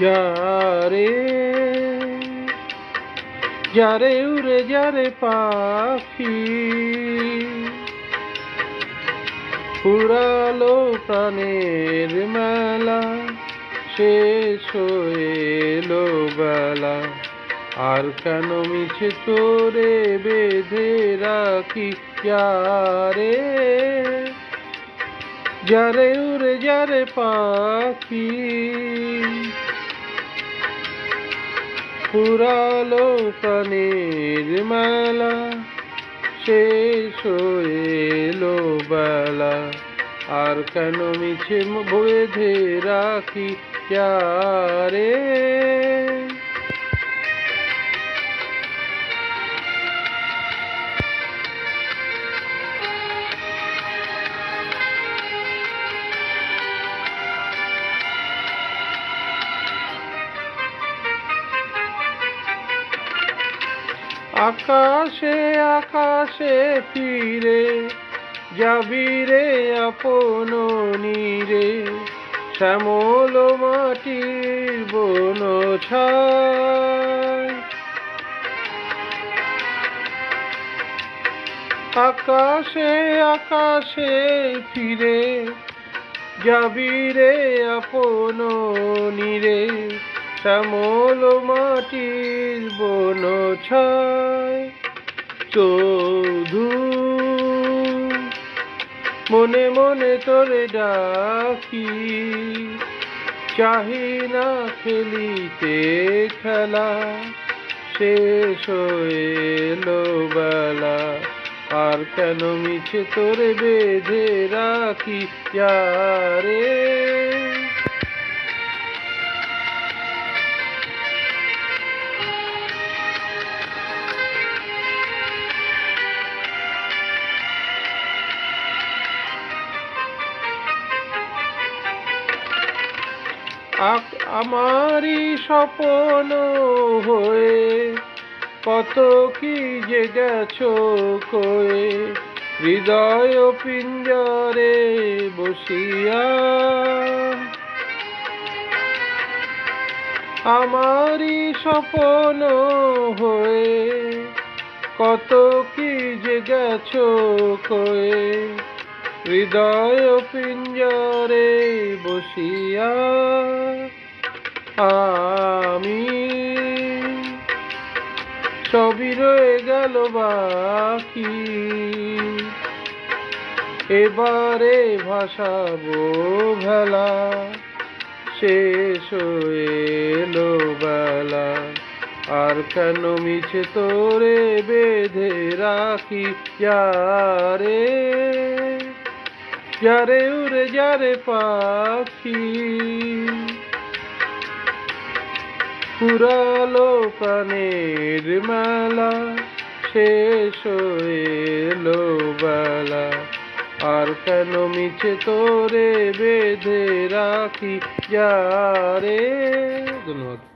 যারে যারে উড়ে যারে পাখি ফুরালো প্রাণের মেলা শেষ হয়ে এলো বেলা আর কেন মিছে তোরে বেঁধে রাখি যারে যারে উড়ে যারে পাখি ফুরালো প্রাণের মেলা শেষ হয়ে এলো বেলা আর কেন মিছে বেঁধে রাখি যারে আকাশে আকাশে ফিরে যাবি রে আপন নীরে শ্যামল মাটির বন ছায় আকাশে আকাশে ফিরে যাবি রে আপন নীরে শ্যামল মাটির বন ছায় চৌধু মনে মনে তোরে ডাকি চাহি না খেলিতে খেলা শেষ হয়ে এলো বেলা আর কেন মিছে তোরে বেঁধে রাখি যারে আমারই স্বপ্ন হয়ে কত কি যে গেছো কয়ে হৃদয় পিঞ্জরে বসিয়া আমারই স্বপ্ন হয়ে কত কি যে গেছো কয়ে হৃদয় পিঞ্জরে বসিয়া আমি সবই রয়ে গেল বাকি এবারে ভাসাবো ভেলা শেষ হয়ে এলো বেলা আর কেন মিছে তোরে বেঁধে রাখি যারে যারে উড়ে যারে পাখি ফুরালো প্রাণের মেলা শেষ হয়ে এলো বেলা আর কেন মিছে তোরে বেঁধে রাখি যারে। ধন্যবাদ।